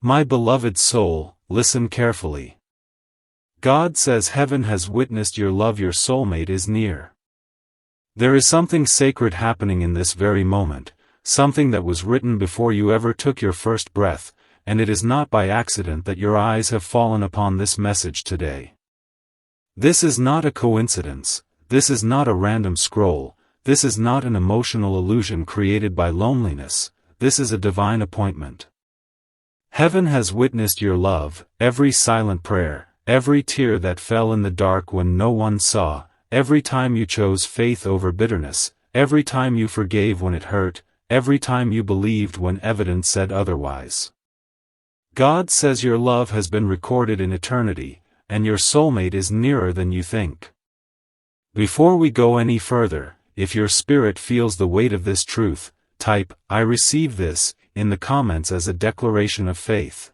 My beloved soul, listen carefully. God says heaven has witnessed your love. Your soulmate is near. There is something sacred happening in this very moment, something that was written before you ever took your first breath, and it is not by accident that your eyes have fallen upon this message today. This is not a coincidence, this is not a random scroll, this is not an emotional illusion created by loneliness, this is a divine appointment. Heaven has witnessed your love, every silent prayer, every tear that fell in the dark when no one saw, every time you chose faith over bitterness, every time you forgave when it hurt, every time you believed when evidence said otherwise. God says your love has been recorded in eternity, and your soulmate is nearer than you think. Before we go any further, if your spirit feels the weight of this truth, type, "I receive this," in the comments as a declaration of faith.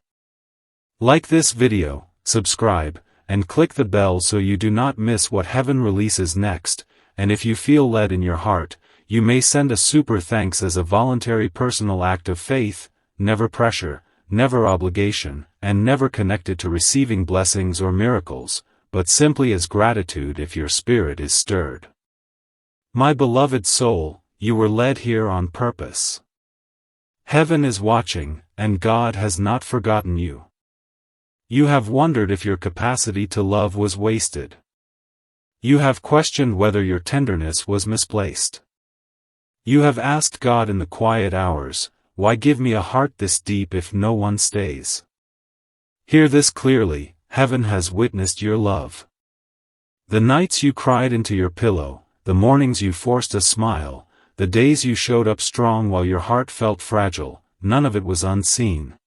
Like this video, subscribe, and click the bell so you do not miss what heaven releases next, and if you feel led in your heart, you may send a super thanks as a voluntary personal act of faith, never pressure, never obligation, and never connected to receiving blessings or miracles, but simply as gratitude if your spirit is stirred. My beloved soul, you were led here on purpose. Heaven is watching, and God has not forgotten you. You have wondered if your capacity to love was wasted. You have questioned whether your tenderness was misplaced. You have asked God in the quiet hours, "Why give me a heart this deep if no one stays?" Hear this clearly, heaven has witnessed your love. The nights you cried into your pillow, the mornings you forced a smile, the days you showed up strong while your heart felt fragile, none of it was unseen.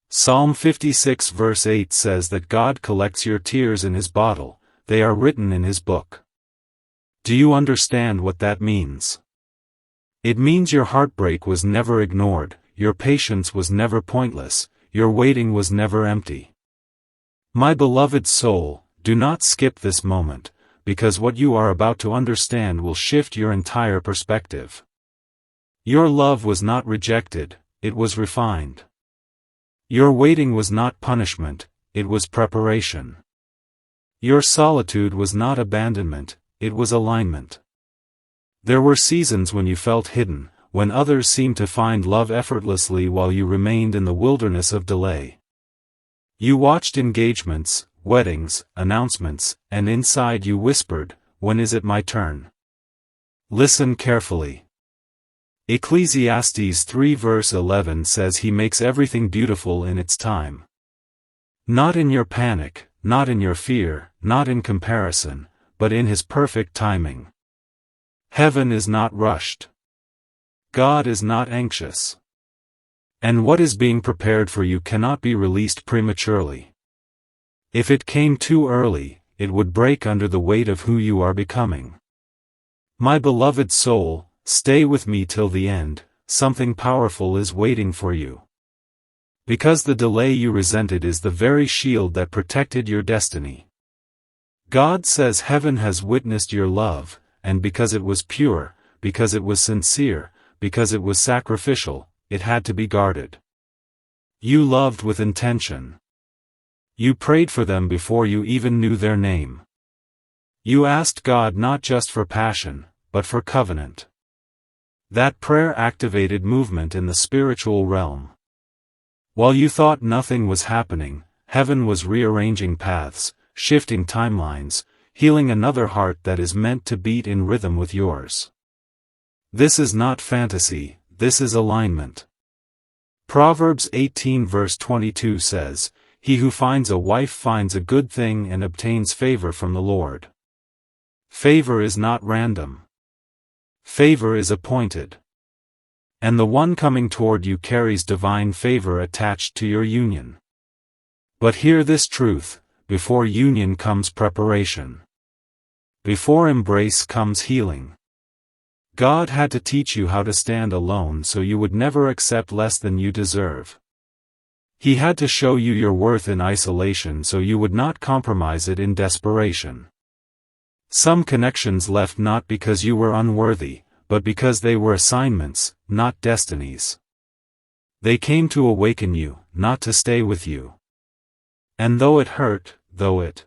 Psalm 56 verse 8 says that God collects your tears in His bottle, they are written in His book. Do you understand what that means? It means your heartbreak was never ignored, your patience was never pointless, your waiting was never empty. My beloved soul, do not skip this moment, because what you are about to understand will shift your entire perspective. Your love was not rejected, it was refined. Your waiting was not punishment, it was preparation. Your solitude was not abandonment, it was alignment. There were seasons when you felt hidden, when others seemed to find love effortlessly while you remained in the wilderness of delay. You watched engagements, weddings, announcements, and inside you whispered, "When is it my turn?" Listen carefully. Ecclesiastes 3 verse 11 says He makes everything beautiful in its time. Not in your panic, not in your fear, not in comparison, but in His perfect timing. Heaven is not rushed. God is not anxious. And what is being prepared for you cannot be released prematurely. If it came too early, it would break under the weight of who you are becoming. My beloved soul, stay with me till the end, something powerful is waiting for you. Because the delay you resented is the very shield that protected your destiny. God says heaven has witnessed your love, and because it was pure, because it was sincere, because it was sacrificial, it had to be guarded. You loved with intention. You prayed for them before you even knew their name. You asked God not just for passion, but for covenant. That prayer activated movement in the spiritual realm. While you thought nothing was happening, heaven was rearranging paths, shifting timelines, healing another heart that is meant to beat in rhythm with yours. This is not fantasy, this is alignment. Proverbs 18 verse 22 says, "He who finds a wife finds a good thing and obtains favor from the Lord." Favor is not random. Favor is appointed. And the one coming toward you carries divine favor attached to your union. But hear this truth, before union comes preparation. Before embrace comes healing. God had to teach you how to stand alone so you would never accept less than you deserve. He had to show you your worth in isolation so you would not compromise it in desperation. Some connections left not because you were unworthy, but because they were assignments, not destinies. They came to awaken you, not to stay with you. And though it hurt, though it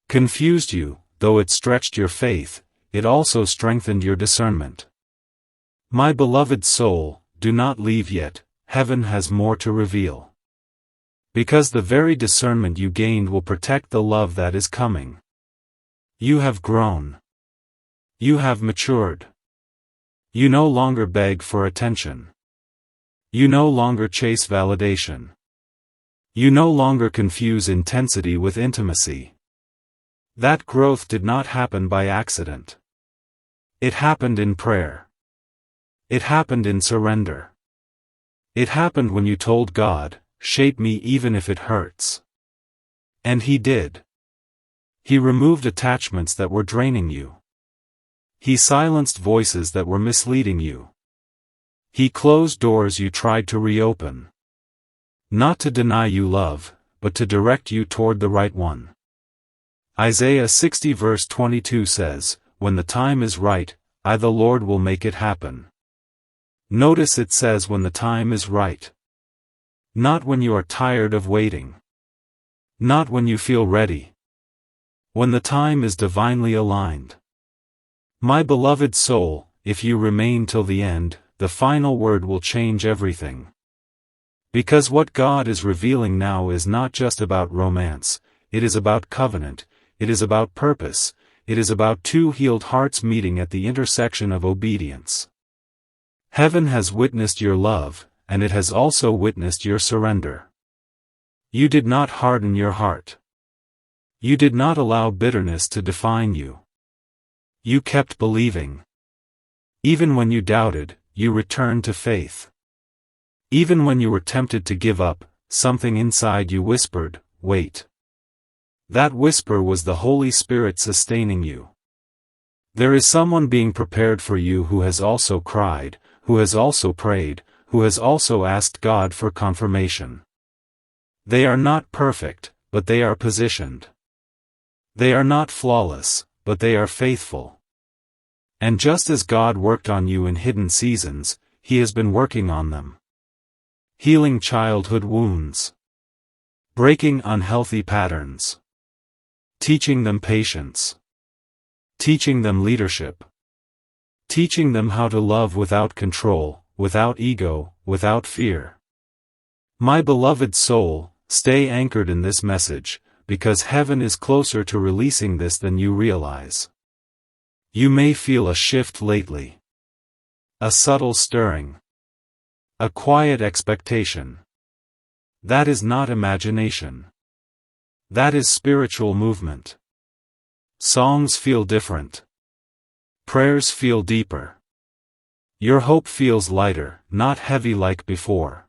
confused you, though it stretched your faith, it also strengthened your discernment. My beloved soul, do not leave yet, heaven has more to reveal. Because the very discernment you gained will protect the love that is coming. You have grown. You have matured. You no longer beg for attention. You no longer chase validation. You no longer confuse intensity with intimacy. That growth did not happen by accident. It happened in prayer. It happened in surrender. It happened when you told God, "Shape me even if it hurts." And He did. He removed attachments that were draining you. He silenced voices that were misleading you. He closed doors you tried to reopen. Not to deny you love, but to direct you toward the right one. Isaiah 60 verse 22 says, "When the time is right, I the Lord will make it happen." Notice it says when the time is right. Not when you are tired of waiting. Not when you feel ready. When the time is divinely aligned. My beloved soul, if you remain till the end, the final word will change everything. Because what God is revealing now is not just about romance, it is about covenant, it is about purpose, it is about two healed hearts meeting at the intersection of obedience. Heaven has witnessed your love, and it has also witnessed your surrender. You did not harden your heart. You did not allow bitterness to define you. You kept believing. Even when you doubted, you returned to faith. Even when you were tempted to give up, something inside you whispered, "Wait." That whisper was the Holy Spirit sustaining you. There is someone being prepared for you who has also cried, who has also prayed, who has also asked God for confirmation. They are not perfect, but they are positioned. They are not flawless, but they are faithful. And just as God worked on you in hidden seasons, He has been working on them. Healing childhood wounds. Breaking unhealthy patterns. Teaching them patience. Teaching them leadership. Teaching them how to love without control, without ego, without fear. My beloved soul, stay anchored in this message, because heaven is closer to releasing this than you realize. You may feel a shift lately. A subtle stirring. A quiet expectation. That is not imagination. That is spiritual movement. Songs feel different. Prayers feel deeper. Your hope feels lighter, not heavy like before.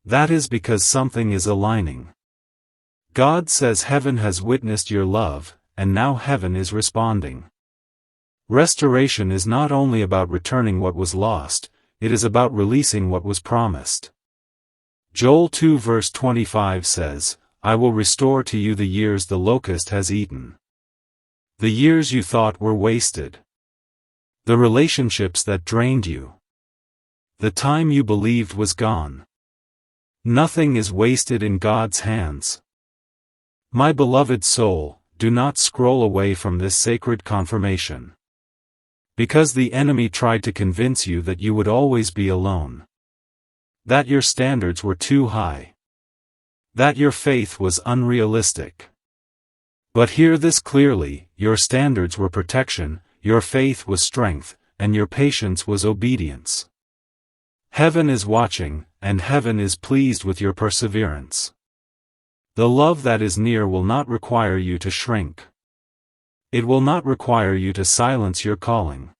That is because something is aligning. God says heaven has witnessed your love, and now heaven is responding. Restoration is not only about returning what was lost, it is about releasing what was promised. Joel 2 verse 25 says, "I will restore to you the years the locust has eaten." The years you thought were wasted. The relationships that drained you. The time you believed was gone. Nothing is wasted in God's hands. My beloved soul, do not scroll away from this sacred confirmation. Because the enemy tried to convince you that you would always be alone. That your standards were too high. That your faith was unrealistic. But hear this clearly, your standards were protection, your faith was strength, and your patience was obedience. Heaven is watching, and heaven is pleased with your perseverance. The love that is near will not require you to shrink. It will not require you to silence your calling.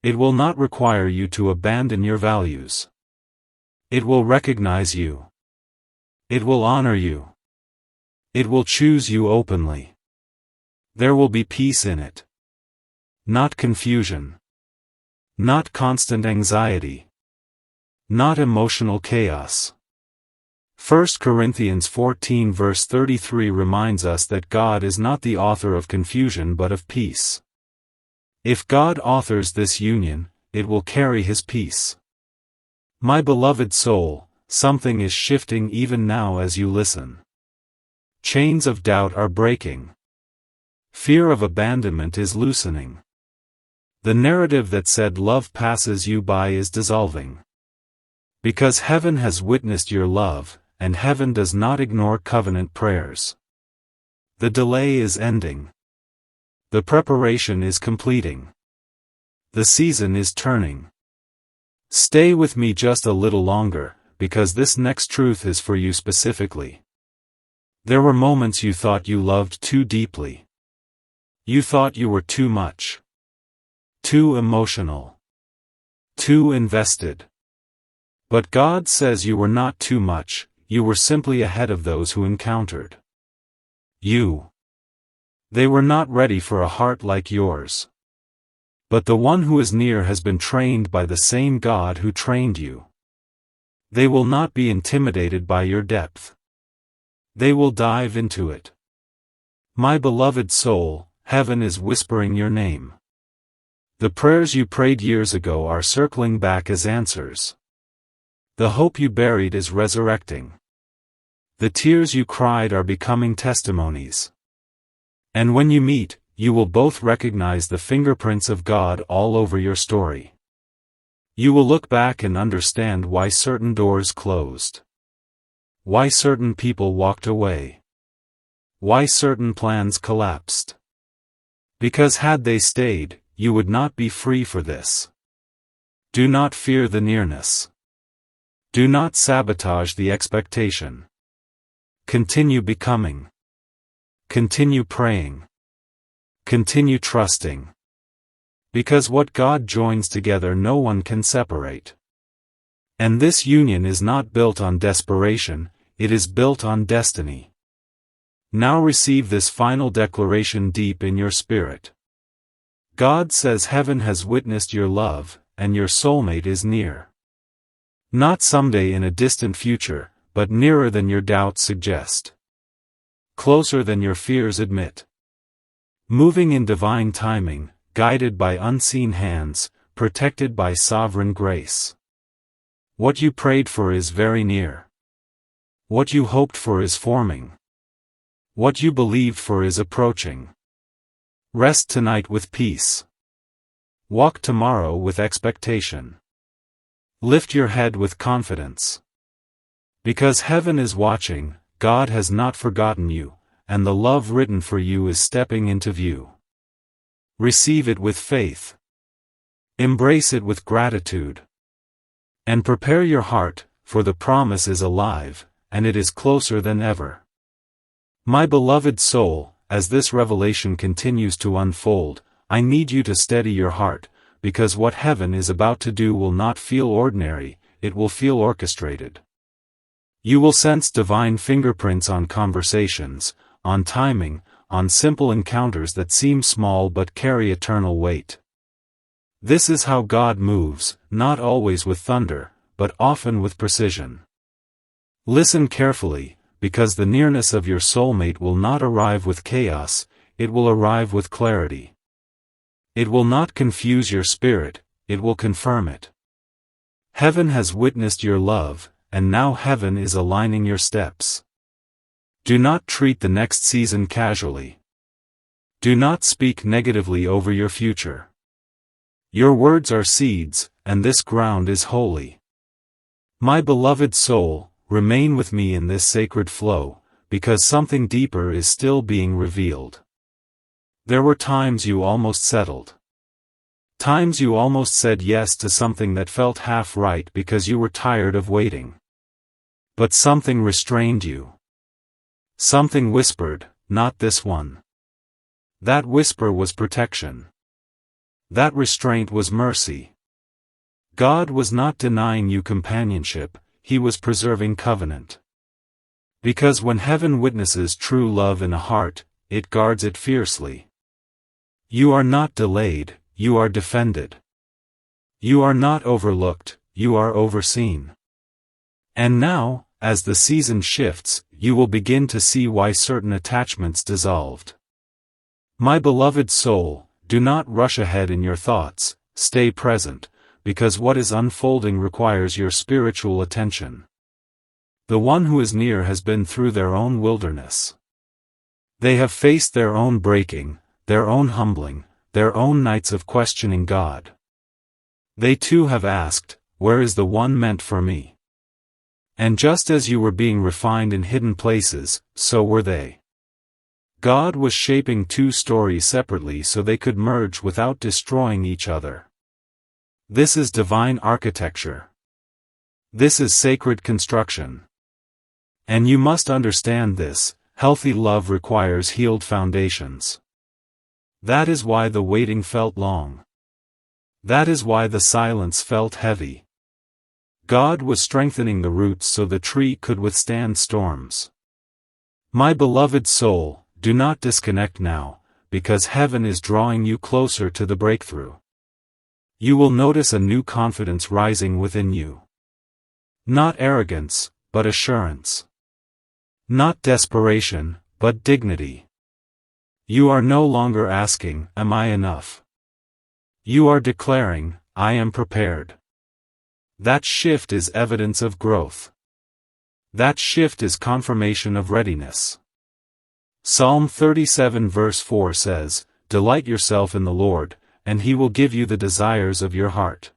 It will not require you to abandon your values. It will recognize you. It will honor you. It will choose you openly. There will be peace in it. Not confusion. Not constant anxiety. Not emotional chaos. 1 Corinthians 14 verse 33 reminds us that God is not the author of confusion but of peace. If God authors this union, it will carry His peace. My beloved soul, something is shifting even now as you listen. Chains of doubt are breaking. Fear of abandonment is loosening. The narrative that said love passes you by is dissolving. Because heaven has witnessed your love, and heaven does not ignore covenant prayers. The delay is ending. The preparation is completing. The season is turning. Stay with me just a little longer, because this next truth is for you specifically. There were moments you thought you loved too deeply. You thought you were too much. Too emotional. Too invested. But God says you were not too much, you were simply ahead of those who encountered you. They were not ready for a heart like yours. But the one who is near has been trained by the same God who trained you. They will not be intimidated by your depth. They will dive into it. My beloved soul, heaven is whispering your name. The prayers you prayed years ago are circling back as answers. The hope you buried is resurrecting. The tears you cried are becoming testimonies. And when you meet, you will both recognize the fingerprints of God all over your story. You will look back and understand why certain doors closed. Why certain people walked away. Why certain plans collapsed. Because had they stayed, you would not be free for this. Do not fear the nearness. Do not sabotage the expectation. Continue becoming. Continue praying. Continue trusting. Because what God joins together no one can separate. And this union is not built on desperation, it is built on destiny. Now receive this final declaration deep in your spirit. God says heaven has witnessed your love, and your soulmate is near. Not someday in a distant future, but nearer than your doubts suggest. Closer than your fears admit. Moving in divine timing, guided by unseen hands, protected by sovereign grace. What you prayed for is very near. What you hoped for is forming. What you believed for is approaching. Rest tonight with peace. Walk tomorrow with expectation. Lift your head with confidence. Because heaven is watching, God has not forgotten you, and the love written for you is stepping into view. Receive it with faith. Embrace it with gratitude. And prepare your heart, for the promise is alive, and it is closer than ever. My beloved soul, as this revelation continues to unfold, I need you to steady your heart, because what heaven is about to do will not feel ordinary, it will feel orchestrated. You will sense divine fingerprints on conversations, on timing, on simple encounters that seem small but carry eternal weight. This is how God moves, not always with thunder, but often with precision. Listen carefully, because the nearness of your soulmate will not arrive with chaos, it will arrive with clarity. It will not confuse your spirit, it will confirm it. Heaven has witnessed your love, and now heaven is aligning your steps. Do not treat the next season casually. Do not speak negatively over your future. Your words are seeds, and this ground is holy. My beloved soul, remain with me in this sacred flow, because something deeper is still being revealed. There were times you almost settled. Times you almost said yes to something that felt half right because you were tired of waiting. But something restrained you. Something whispered, not this one. That whisper was protection. That restraint was mercy. God was not denying you companionship, He was preserving covenant. Because when heaven witnesses true love in a heart, it guards it fiercely. You are not delayed, you are defended. You are not overlooked, you are overseen. And now, as the season shifts, you will begin to see why certain attachments dissolved. My beloved soul, do not rush ahead in your thoughts, stay present, because what is unfolding requires your spiritual attention. The one who is near has been through their own wilderness. They have faced their own breaking, their own humbling, their own nights of questioning God. They too have asked, "Where is the one meant for me?" And just as you were being refined in hidden places, so were they. God was shaping two stories separately so they could merge without destroying each other. This is divine architecture. This is sacred construction. And you must understand this: healthy love requires healed foundations. That is why the waiting felt long. That is why the silence felt heavy. God was strengthening the roots so the tree could withstand storms. My beloved soul, do not disconnect now, because heaven is drawing you closer to the breakthrough. You will notice a new confidence rising within you. Not arrogance, but assurance. Not desperation, but dignity. You are no longer asking, "Am I enough?" You are declaring, "I am prepared." That shift is evidence of growth. That shift is confirmation of readiness. Psalm 37 verse 4 says, "Delight yourself in the Lord, and He will give you the desires of your heart."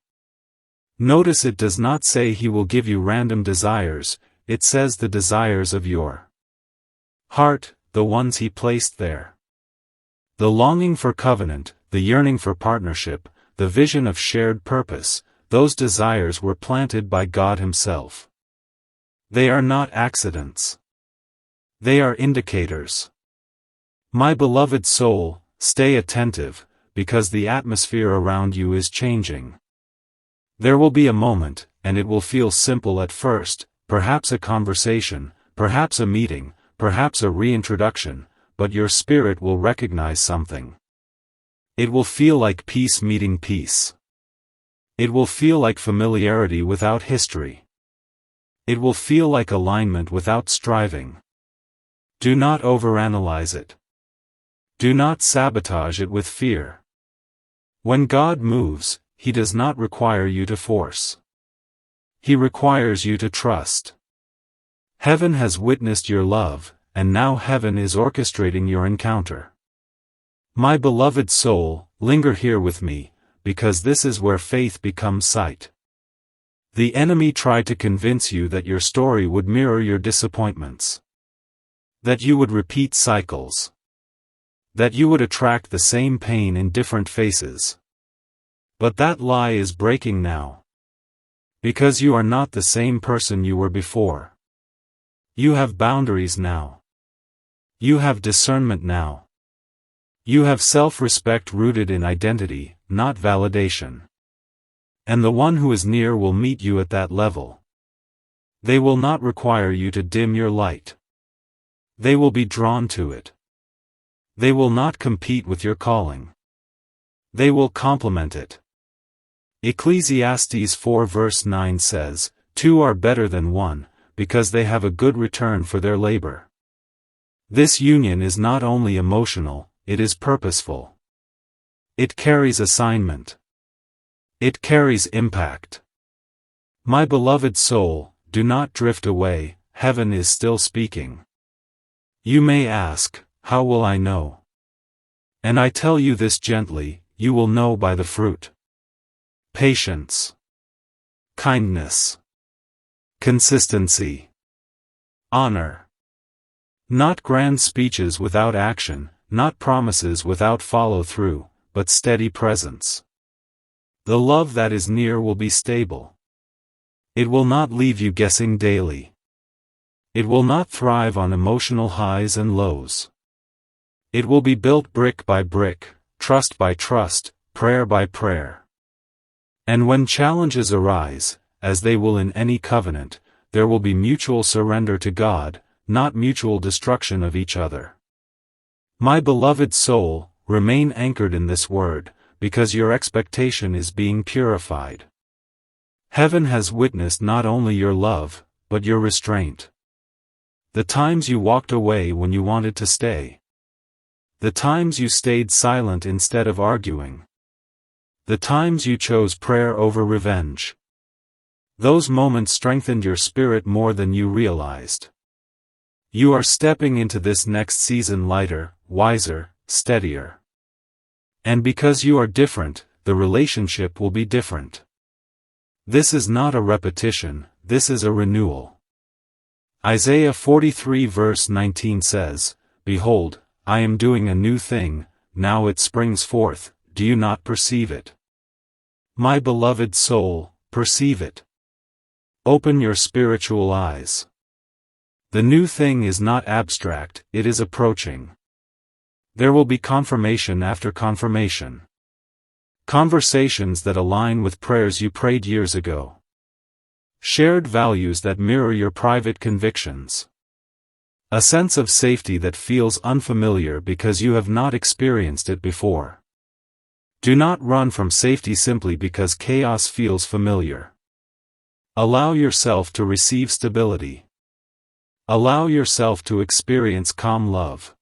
Notice it does not say He will give you random desires, it says the desires of your heart, the ones He placed there. The longing for covenant, the yearning for partnership, the vision of shared purpose, those desires were planted by God Himself. They are not accidents. They are indicators. My beloved soul, stay attentive, because the atmosphere around you is changing. There will be a moment, and it will feel simple at first, perhaps a conversation, perhaps a meeting, perhaps a reintroduction, but your spirit will recognize something. It will feel like peace meeting peace. It will feel like familiarity without history. It will feel like alignment without striving. Do not overanalyze it. Do not sabotage it with fear. When God moves, He does not require you to force. He requires you to trust. Heaven has witnessed your love, and now heaven is orchestrating your encounter. My beloved soul, linger here with me, because this is where faith becomes sight. The enemy tried to convince you that your story would mirror your disappointments. That you would repeat cycles. That you would attract the same pain in different faces. But that lie is breaking now. Because you are not the same person you were before. You have boundaries now. You have discernment now. You have self-respect rooted in identity, not validation. And the one who is near will meet you at that level. They will not require you to dim your light. They will be drawn to it. They will not compete with your calling. They will complement it. Ecclesiastes 4 verse 9 says, "Two are better than one, because they have a good return for their labor." This union is not only emotional, it is purposeful. It carries assignment. It carries impact. My beloved soul, do not drift away, heaven is still speaking. You may ask, "How will I know?" And I tell you this gently, you will know by the fruit. Patience. Kindness. Consistency. Honor. Not grand speeches without action, not promises without follow-through, but steady presence. The love that is near will be stable. It will not leave you guessing daily. It will not thrive on emotional highs and lows. It will be built brick by brick, trust by trust, prayer by prayer. And when challenges arise, as they will in any covenant, there will be mutual surrender to God, not mutual destruction of each other. My beloved soul, remain anchored in this word, because your expectation is being purified. Heaven has witnessed not only your love, but your restraint. The times you walked away when you wanted to stay. The times you stayed silent instead of arguing. The times you chose prayer over revenge. Those moments strengthened your spirit more than you realized. You are stepping into this next season lighter, wiser, steadier. And because you are different, the relationship will be different. This is not a repetition, this is a renewal. Isaiah 43 verse 19 says, "Behold, I am doing a new thing, now it springs forth, do you not perceive it? My beloved soul, perceive it. Open your spiritual eyes. The new thing is not abstract, it is approaching. There will be confirmation after confirmation. Conversations that align with prayers you prayed years ago. Shared values that mirror your private convictions. A sense of safety that feels unfamiliar because you have not experienced it before. Do not run from safety simply because chaos feels familiar. Allow yourself to receive stability. Allow yourself to experience calm love.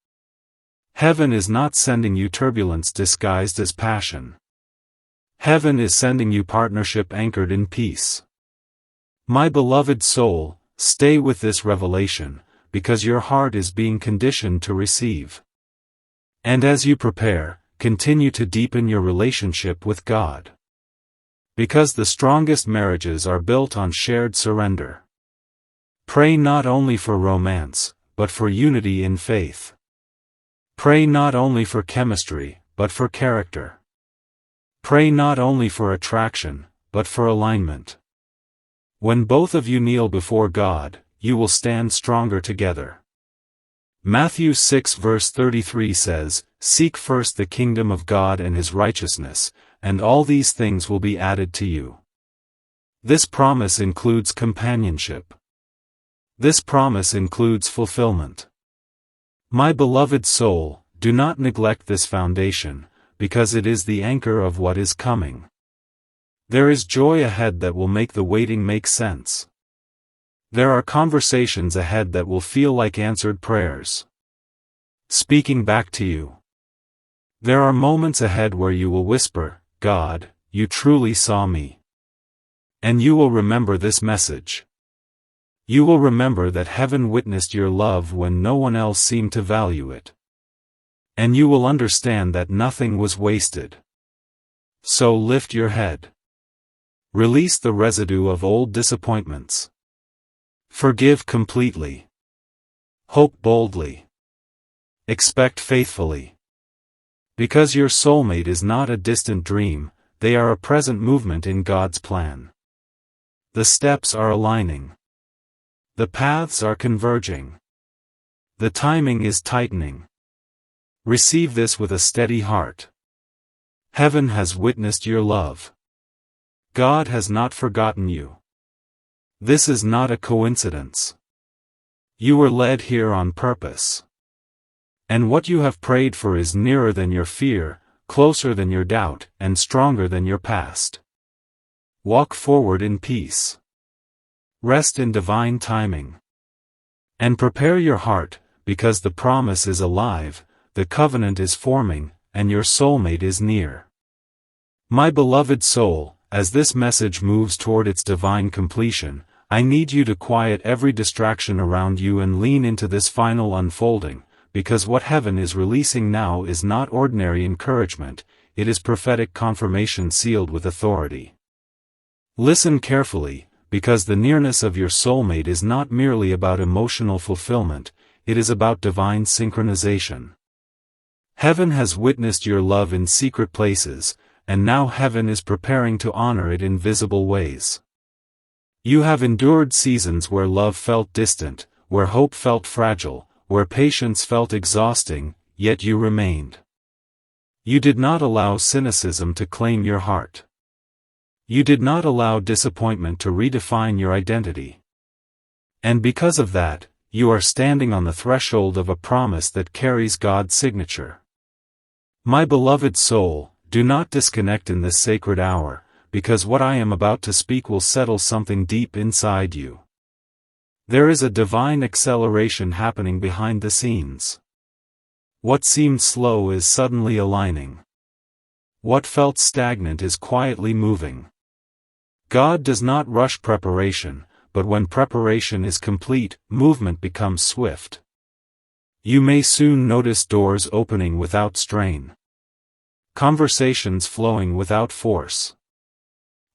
Heaven is not sending you turbulence disguised as passion. Heaven is sending you partnership anchored in peace. My beloved soul, stay with this revelation, because your heart is being conditioned to receive. And as you prepare, continue to deepen your relationship with God. Because the strongest marriages are built on shared surrender. Pray not only for romance, but for unity in faith. Pray not only for chemistry, but for character. Pray not only for attraction, but for alignment. When both of you kneel before God, you will stand stronger together. Matthew 6 verse 33 says, "Seek first the kingdom of God and His righteousness, and all these things will be added to you." This promise includes companionship. This promise includes fulfillment. My beloved soul, do not neglect this foundation, because it is the anchor of what is coming. There is joy ahead that will make the waiting make sense. There are conversations ahead that will feel like answered prayers. Speaking back to you. There are moments ahead where you will whisper, "God, you truly saw me." And you will remember this message. You will remember that heaven witnessed your love when no one else seemed to value it. And you will understand that nothing was wasted. So lift your head. Release the residue of old disappointments. Forgive completely. Hope boldly. Expect faithfully. Because your soulmate is not a distant dream, they are a present movement in God's plan. The steps are aligning. The paths are converging. The timing is tightening. Receive this with a steady heart. Heaven has witnessed your love. God has not forgotten you. This is not a coincidence. You were led here on purpose. And what you have prayed for is nearer than your fear, closer than your doubt, and stronger than your past. Walk forward in peace. Rest in divine timing. And prepare your heart, because the promise is alive, the covenant is forming, and your soulmate is near. My beloved soul, as this message moves toward its divine completion, I need you to quiet every distraction around you and lean into this final unfolding, because what heaven is releasing now is not ordinary encouragement, it is prophetic confirmation sealed with authority. Listen carefully, because the nearness of your soulmate is not merely about emotional fulfillment, it is about divine synchronization. Heaven has witnessed your love in secret places, and now heaven is preparing to honor it in visible ways. You have endured seasons where love felt distant, where hope felt fragile, where patience felt exhausting, yet you remained. You did not allow cynicism to claim your heart. You did not allow disappointment to redefine your identity. And because of that, you are standing on the threshold of a promise that carries God's signature. My beloved soul, do not disconnect in this sacred hour, because what I am about to speak will settle something deep inside you. There is a divine acceleration happening behind the scenes. What seemed slow is suddenly aligning. What felt stagnant is quietly moving. God does not rush preparation, but when preparation is complete, movement becomes swift. You may soon notice doors opening without strain. Conversations flowing without force.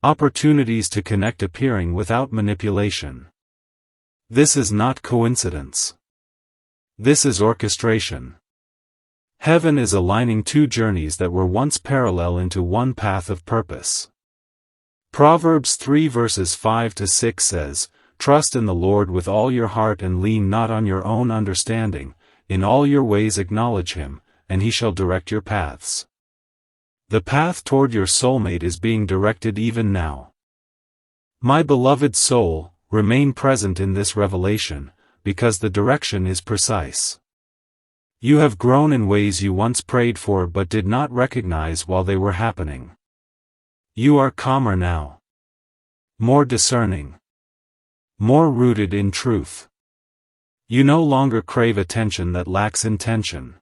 Opportunities to connect appearing without manipulation. This is not coincidence. This is orchestration. Heaven is aligning two journeys that were once parallel into one path of purpose. Proverbs 3 verses 5 to 6 says, "Trust in the Lord with all your heart and lean not on your own understanding, in all your ways acknowledge him, and he shall direct your paths." The path toward your soulmate is being directed even now. My beloved soul, remain present in this revelation, because the direction is precise. You have grown in ways you once prayed for but did not recognize while they were happening. You are calmer now. More discerning. More rooted in truth. You no longer crave attention that lacks intention.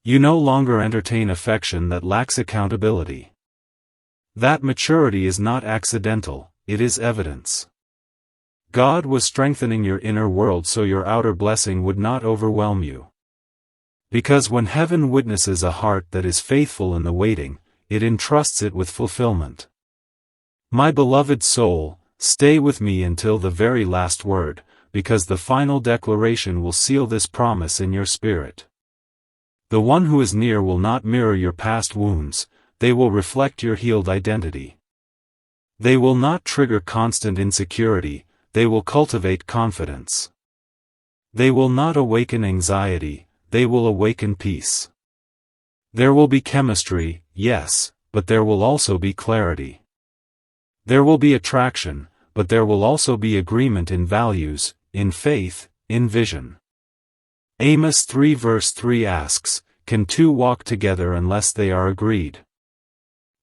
You no longer entertain affection that lacks accountability. That maturity is not accidental, it is evidence. God was strengthening your inner world so your outer blessing would not overwhelm you. Because when heaven witnesses a heart that is faithful in the waiting, it entrusts it with fulfillment. My beloved soul, stay with me until the very last word, because the final declaration will seal this promise in your spirit. The one who is near will not mirror your past wounds, they will reflect your healed identity. They will not trigger constant insecurity, they will cultivate confidence. They will not awaken anxiety, they will awaken peace. There will be chemistry, yes, but there will also be clarity. There will be attraction, but there will also be agreement in values, in faith, in vision. Amos 3 verse 3 asks, "Can two walk together unless they are agreed?"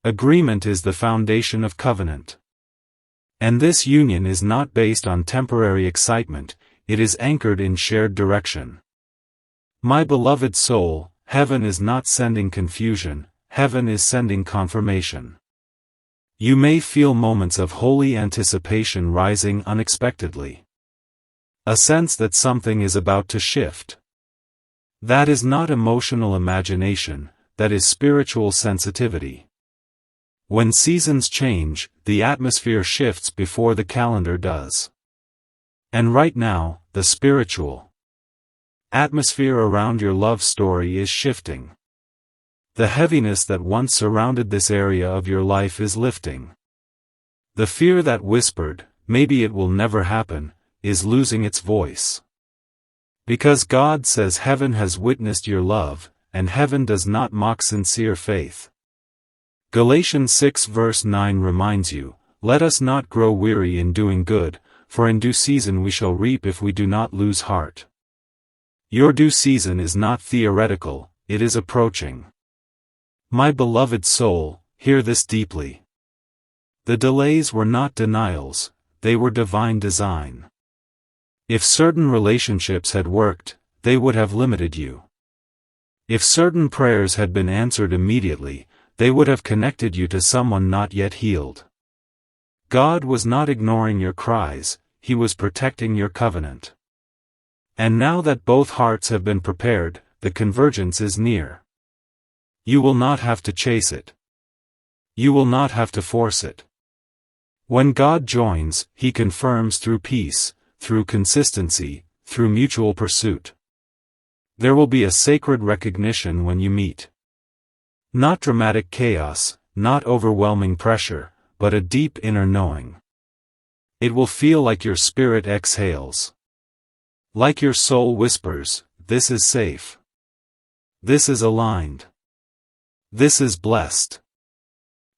Agreement is the foundation of covenant. And this union is not based on temporary excitement, it is anchored in shared direction. My beloved soul, heaven is not sending confusion, heaven is sending confirmation. You may feel moments of holy anticipation rising unexpectedly. A sense that something is about to shift. That is not emotional imagination, that is spiritual sensitivity. When seasons change, the atmosphere shifts before the calendar does. And right now, the spiritual atmosphere around your love story is shifting. The heaviness that once surrounded this area of your life is lifting. The fear that whispered, "Maybe it will never happen," is losing its voice. Because God says heaven has witnessed your love, and heaven does not mock sincere faith. Galatians 6 verse 9 reminds you, "Let us not grow weary in doing good, for in due season we shall reap if we do not lose heart." Your due season is not theoretical, it is approaching. My beloved soul, hear this deeply. The delays were not denials, they were divine design. If certain relationships had worked, they would have limited you. If certain prayers had been answered immediately, they would have connected you to someone not yet healed. God was not ignoring your cries, He was protecting your covenant. And now that both hearts have been prepared, the convergence is near. You will not have to chase it. You will not have to force it. When God joins, He confirms through peace, through consistency, through mutual pursuit. There will be a sacred recognition when you meet. Not dramatic chaos, not overwhelming pressure, but a deep inner knowing. It will feel like your spirit exhales. Like your soul whispers, "This is safe. This is aligned. This is blessed."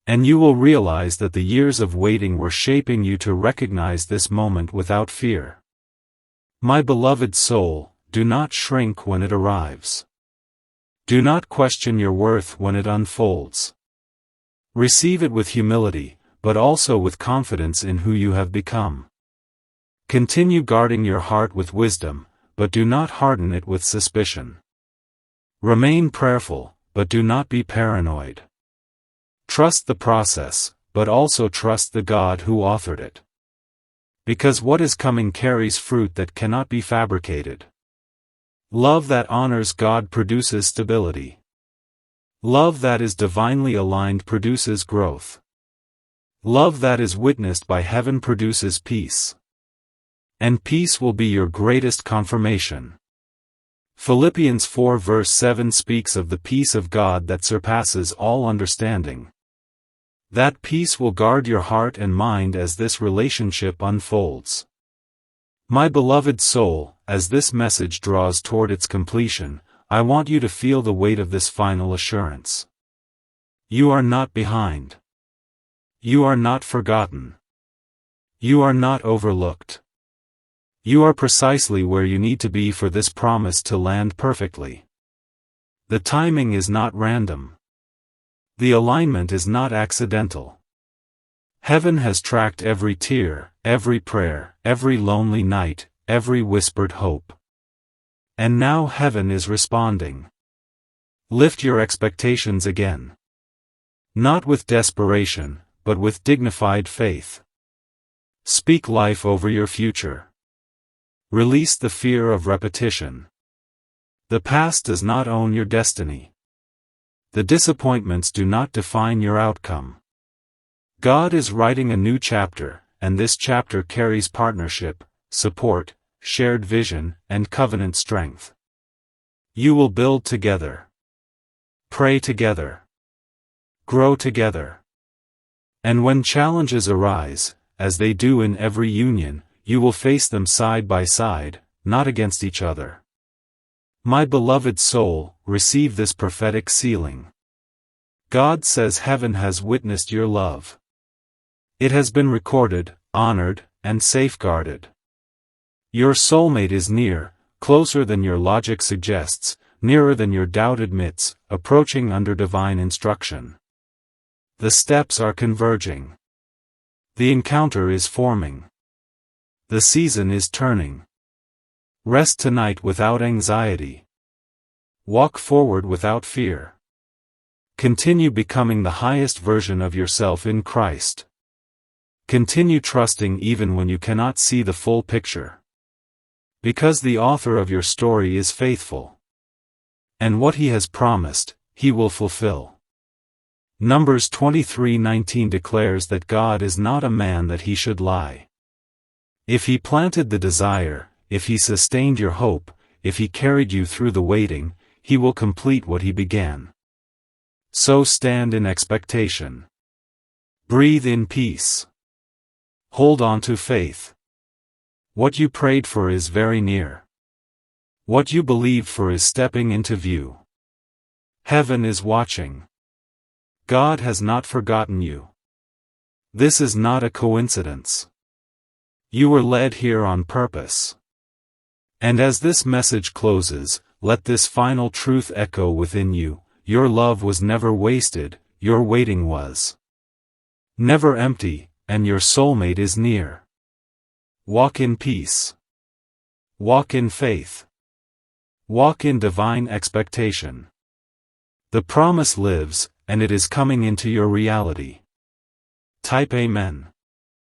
And you will realize that the years of waiting were shaping you to recognize this moment without fear. My beloved soul, do not shrink when it arrives. Do not question your worth when it unfolds. Receive it with humility, but also with confidence in who you have become. Continue guarding your heart with wisdom, but do not harden it with suspicion. Remain prayerful, but do not be paranoid. Trust the process, but also trust the God who authored it. Because what is coming carries fruit that cannot be fabricated. Love that honors God produces stability. Love that is divinely aligned produces growth. Love that is witnessed by heaven produces peace. And peace will be your greatest confirmation. Philippians 4 verse 7 speaks of the peace of God that surpasses all understanding. That peace will guard your heart and mind as this relationship unfolds. My beloved soul, as this message draws toward its completion, I want you to feel the weight of this final assurance. You are not behind. You are not forgotten. You are not overlooked. You are precisely where you need to be for this promise to land perfectly. The timing is not random. The alignment is not accidental. Heaven has tracked every tear, every prayer, every lonely night, every whispered hope. And now heaven is responding. Lift your expectations again. Not with desperation, but with dignified faith. Speak life over your future. Release the fear of repetition. The past does not own your destiny. The disappointments do not define your outcome. God is writing a new chapter, and this chapter carries partnership, support, shared vision, and covenant strength. You will build together. Pray together. Grow together. And when challenges arise, as they do in every union, you will face them side by side, not against each other. My beloved soul, receive this prophetic sealing. God says heaven has witnessed your love. It has been recorded, honored, and safeguarded. Your soulmate is near, closer than your logic suggests, nearer than your doubt admits, approaching under divine instruction. The steps are converging. The encounter is forming. The season is turning. Rest tonight without anxiety. Walk forward without fear. Continue becoming the highest version of yourself in Christ. Continue trusting even when you cannot see the full picture. Because the author of your story is faithful. And what he has promised, he will fulfill. Numbers 23:19 declares that God is not a man that he should lie. If he planted the desire, if he sustained your hope, if he carried you through the waiting, he will complete what he began. So stand in expectation. Breathe in peace. Hold on to faith. What you prayed for is very near. What you believed for is stepping into view. Heaven is watching. God has not forgotten you. This is not a coincidence. You were led here on purpose. And as this message closes, let this final truth echo within you: your love was never wasted, your waiting was never empty, and your soulmate is near. Walk in peace. Walk in faith. Walk in divine expectation. The promise lives, and it is coming into your reality. Type Amen.